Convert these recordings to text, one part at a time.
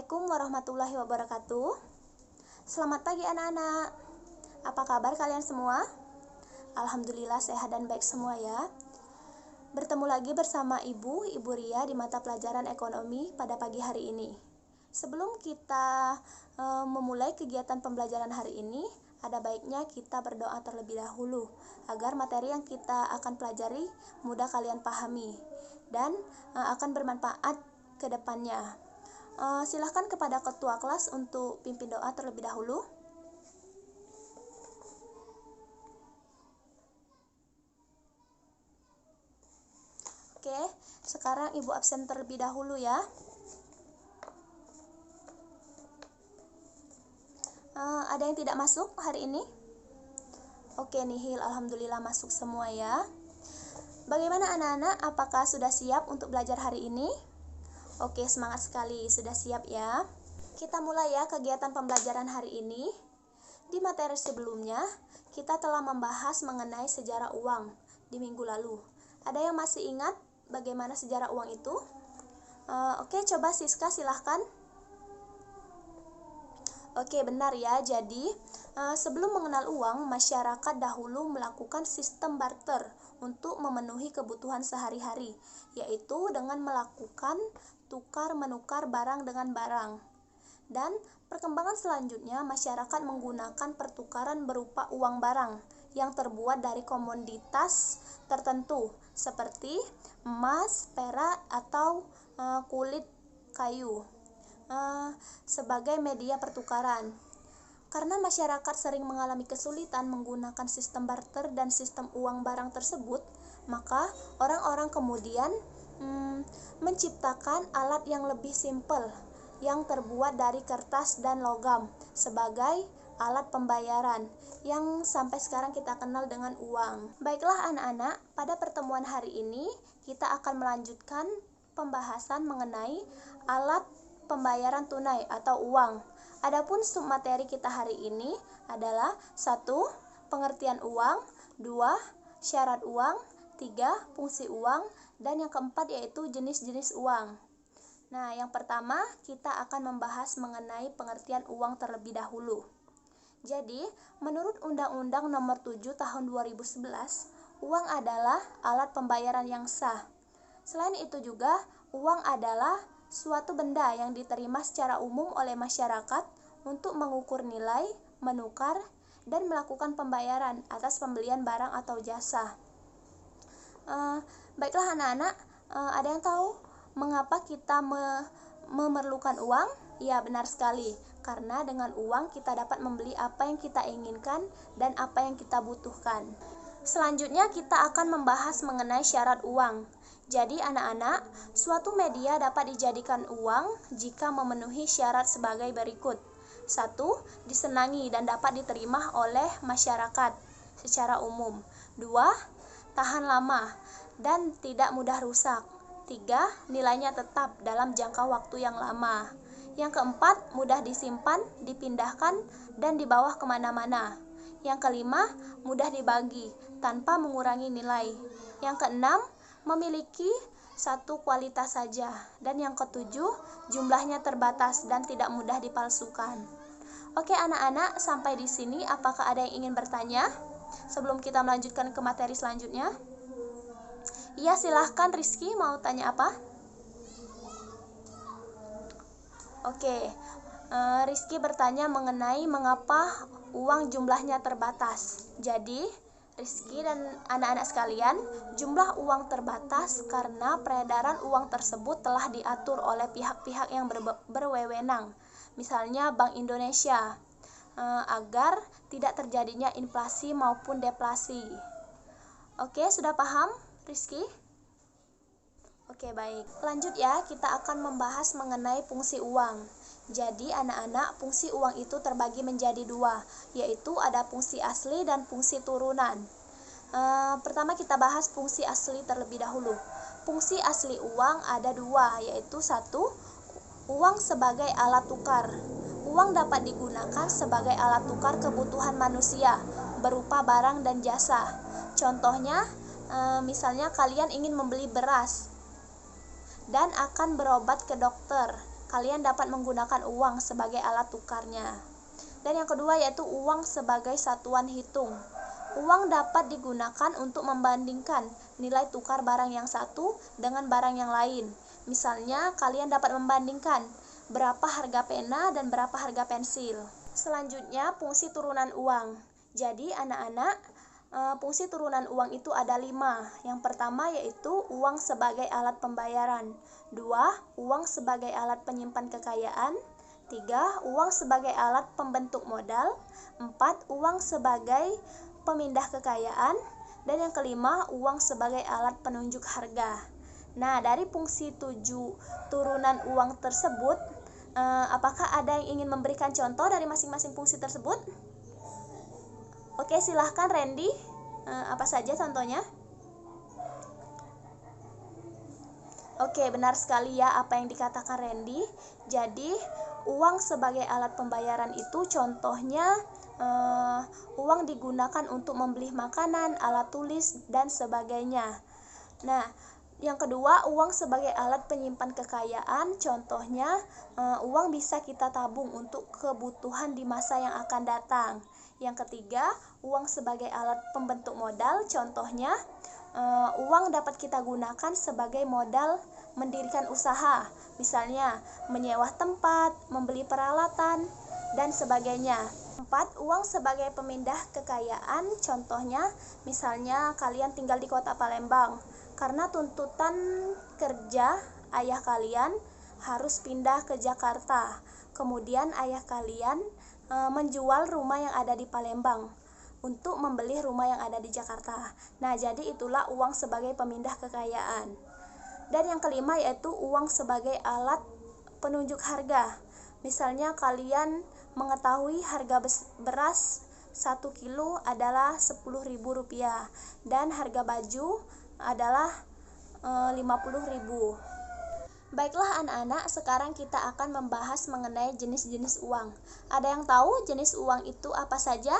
Assalamualaikum warahmatullahi wabarakatuh. Selamat pagi anak-anak. Apa kabar kalian semua? Alhamdulillah sehat dan baik semua ya. Bertemu lagi bersama Ibu Ria di mata pelajaran ekonomi pada pagi hari ini. Sebelum kita memulai kegiatan pembelajaran hari ini, ada baiknya kita berdoa terlebih dahulu agar materi yang kita akan pelajari mudah kalian pahami dan akan bermanfaat ke depannya. Silahkan kepada ketua kelas untuk pimpin doa terlebih dahulu. Oke, sekarang Ibu absen terlebih dahulu ya. Ada yang tidak masuk hari ini? Oke, nihil, alhamdulillah masuk semua ya. Bagaimana anak-anak? Apakah sudah siap untuk belajar hari ini? Oke, semangat sekali, sudah siap ya. Kita mulai ya kegiatan pembelajaran hari ini. Di materi sebelumnya, kita telah membahas mengenai sejarah uang di minggu lalu. Ada yang masih ingat bagaimana sejarah uang itu? Oke, coba Siska silahkan. Oke, benar ya. Jadi, sebelum mengenal uang, masyarakat dahulu melakukan sistem barter untuk memenuhi kebutuhan sehari-hari, yaitu dengan melakukan tukar-menukar barang dengan barang. Dan perkembangan selanjutnya, masyarakat menggunakan pertukaran berupa uang barang yang terbuat dari komoditas tertentu seperti emas, perak, atau kulit kayu sebagai media pertukaran. Karena masyarakat sering mengalami kesulitan menggunakan sistem barter dan sistem uang barang tersebut, maka orang-orang kemudian menciptakan alat yang lebih simpel yang terbuat dari kertas dan logam sebagai alat pembayaran yang sampai sekarang kita kenal dengan uang. Baiklah anak-anak, pada pertemuan hari ini kita akan melanjutkan pembahasan mengenai alat pembayaran tunai atau uang. Adapun submateri kita hari ini adalah 1. Pengertian uang, 2. Syarat uang, 3. Fungsi uang, dan yang keempat yaitu jenis-jenis uang. Nah, yang pertama kita akan membahas mengenai pengertian uang terlebih dahulu. Jadi, menurut Undang-Undang Nomor 7 Tahun 2011, uang adalah alat pembayaran yang sah. Selain itu juga, uang adalah suatu benda yang diterima secara umum oleh masyarakat untuk mengukur nilai, menukar, dan melakukan pembayaran atas pembelian barang atau jasa. Baiklah anak-anak, ada yang tahu mengapa kita memerlukan uang? Ya, benar sekali. Karena dengan uang kita dapat membeli apa yang kita inginkan dan apa yang kita butuhkan. Selanjutnya kita akan membahas mengenai syarat uang. Jadi anak-anak, suatu media dapat dijadikan uang jika memenuhi syarat sebagai berikut. 1. Disenangi dan dapat diterima oleh masyarakat secara umum. 2. Tahan lama dan tidak mudah rusak. 3. Nilainya tetap dalam jangka waktu yang lama. Yang keempat, mudah disimpan, dipindahkan, dan dibawa kemana-mana. Yang kelima, mudah dibagi tanpa mengurangi nilai. Yang keenam, memiliki satu kualitas saja. Dan yang ketujuh, jumlahnya terbatas dan tidak mudah dipalsukan. Oke anak-anak, sampai di sini apakah ada yang ingin bertanya sebelum kita melanjutkan ke materi selanjutnya? Iya, silahkan Rizky, mau tanya apa? Oke, Rizky bertanya mengenai mengapa uang jumlahnya terbatas. Jadi, Rizky dan anak-anak sekalian, jumlah uang terbatas karena peredaran uang tersebut telah diatur oleh pihak-pihak yang berwenang, misalnya Bank Indonesia, agar tidak terjadinya inflasi maupun deflasi. Oke, sudah paham, Rizky? Oke, baik. Lanjut ya, kita akan membahas mengenai fungsi uang. Jadi anak-anak, fungsi uang itu terbagi menjadi dua, yaitu ada fungsi asli dan fungsi turunan. Pertama kita bahas fungsi asli terlebih dahulu. Fungsi asli uang ada dua, yaitu 1. Uang sebagai alat tukar. Uang dapat digunakan sebagai alat tukar kebutuhan manusia berupa barang dan jasa. Contohnya, misalnya kalian ingin membeli beras dan akan berobat ke dokter. kalian dapat menggunakan uang sebagai alat tukarnya. Dan yang kedua yaitu uang sebagai satuan hitung. Uang dapat digunakan untuk membandingkan nilai tukar barang yang satu dengan barang yang lain. Misalnya, kalian dapat membandingkan berapa harga pena dan berapa harga pensil. Selanjutnya, fungsi turunan uang. Jadi, anak-anak, fungsi turunan uang itu ada 5. Yang pertama yaitu uang sebagai alat pembayaran. 2. Uang sebagai alat penyimpan kekayaan. 3. Uang sebagai alat pembentuk modal. 4. Uang sebagai pemindah kekayaan. Dan yang kelima, uang sebagai alat penunjuk harga. Nah, dari fungsi 7 turunan uang tersebut, apakah ada yang ingin memberikan contoh dari masing-masing fungsi tersebut? Oke, silahkan Randy. Apa saja contohnya? Oke, benar sekali ya apa yang dikatakan Randy. Jadi, uang sebagai alat pembayaran itu contohnya uang digunakan untuk membeli makanan, alat tulis, dan sebagainya. Nah, yang kedua, uang sebagai alat penyimpan kekayaan, contohnya uang bisa kita tabung untuk kebutuhan di masa yang akan datang. Yang ketiga, uang sebagai alat pembentuk modal, contohnya uang dapat kita gunakan sebagai modal mendirikan usaha, misalnya menyewa tempat, membeli peralatan, dan sebagainya. 4. Uang sebagai pemindah kekayaan, contohnya misalnya kalian tinggal di kota Palembang. Karena tuntutan kerja ayah kalian harus pindah ke Jakarta. Kemudian ayah kalian menjual rumah yang ada di Palembang untuk membeli rumah yang ada di Jakarta. Nah, jadi itulah uang sebagai pemindah kekayaan. Dan yang kelima yaitu uang sebagai alat penunjuk harga. Misalnya kalian mengetahui harga beras 1 kilo adalah Rp10.000 dan harga baju adalah Rp50.000. Baiklah anak-anak, sekarang kita akan membahas mengenai jenis-jenis uang. Ada yang tahu jenis uang itu apa saja?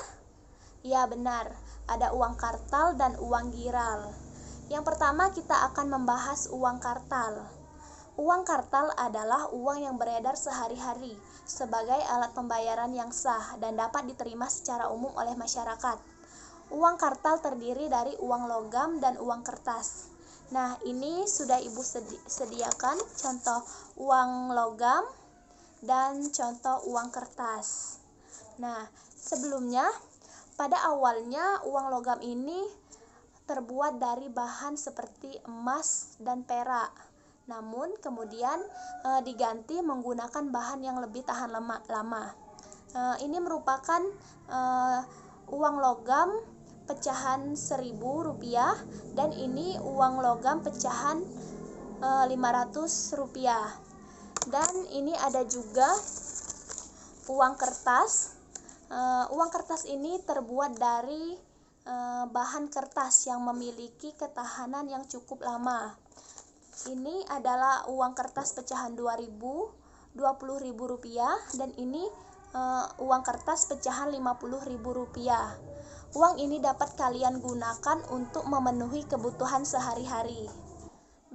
Ya benar, ada uang kartal dan uang giral. Yang pertama kita akan membahas uang kartal. Uang kartal adalah uang yang beredar sehari-hari sebagai alat pembayaran yang sah dan dapat diterima secara umum oleh masyarakat. Uang kartal terdiri dari uang logam dan uang kertas. Nah, ini sudah Ibu sediakan contoh uang logam dan contoh uang kertas. Nah, sebelumnya pada awalnya uang logam ini terbuat dari bahan seperti emas dan perak. Namun kemudian diganti menggunakan bahan yang lebih tahan lama. Ini merupakan uang logam pecahan Rp1.000 dan ini uang logam pecahan Rp500. Dan ini ada juga uang kertas. Uang kertas ini terbuat dari bahan kertas yang memiliki ketahanan yang cukup lama. Ini adalah uang kertas pecahan Rp2.000, Rp20.000 dan ini uang kertas pecahan Rp50.000. Uang ini dapat kalian gunakan untuk memenuhi kebutuhan sehari-hari.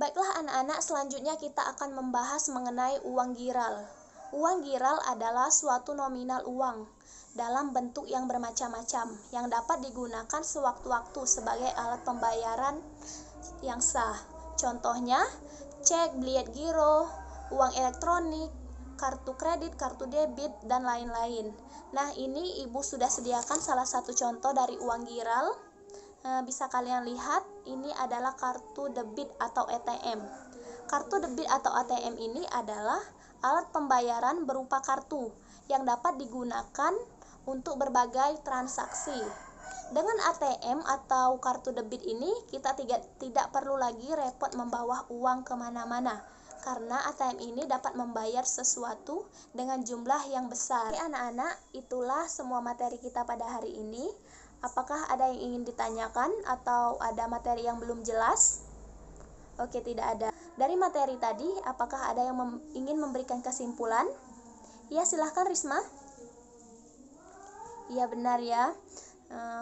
Baiklah anak-anak, selanjutnya kita akan membahas mengenai uang giral. Uang giral adalah suatu nominal uang dalam bentuk yang bermacam-macam yang dapat digunakan sewaktu-waktu sebagai alat pembayaran yang sah. Contohnya, cek, biliet giro, uang elektronik, kartu kredit, kartu debit, dan lain-lain. Nah, ini Ibu sudah sediakan salah satu contoh dari uang giral. Bisa kalian lihat, ini adalah kartu debit atau ATM. Kartu debit atau ATM ini adalah alat pembayaran berupa kartu yang dapat digunakan untuk berbagai transaksi. Dengan ATM atau kartu debit ini, kita tidak perlu lagi repot membawa uang kemana-mana, karena ATM ini dapat membayar sesuatu dengan jumlah yang besar. Oke anak-anak, itulah semua materi kita pada hari ini. Apakah ada yang ingin ditanyakan atau ada materi yang belum jelas? Oke, tidak ada. Dari materi tadi, apakah ada yang ingin memberikan kesimpulan? Ya, silahkan Risma. Ya, benar ya.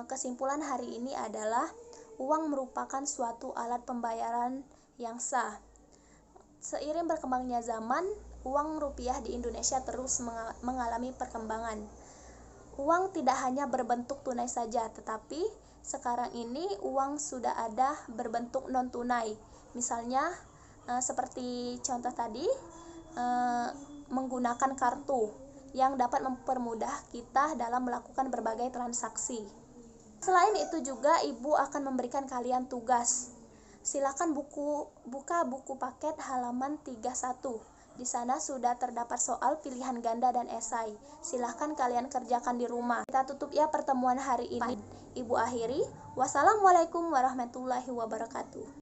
Kesimpulan hari ini adalah uang merupakan suatu alat pembayaran yang sah. Seiring berkembangnya zaman, uang rupiah di Indonesia terus mengalami perkembangan. Uang tidak hanya berbentuk tunai saja, tetapi sekarang ini uang sudah ada berbentuk non-tunai. Misalnya seperti contoh tadi, menggunakan kartu yang dapat mempermudah kita dalam melakukan berbagai transaksi. Selain itu juga ibu akan memberikan kalian tugas. Silakan buka buku paket halaman 31. Di sana sudah terdapat soal pilihan ganda dan esai. Silahkan kalian kerjakan di rumah. Kita tutup ya pertemuan hari ini. Ibu akhiri. Wassalamualaikum warahmatullahi wabarakatuh.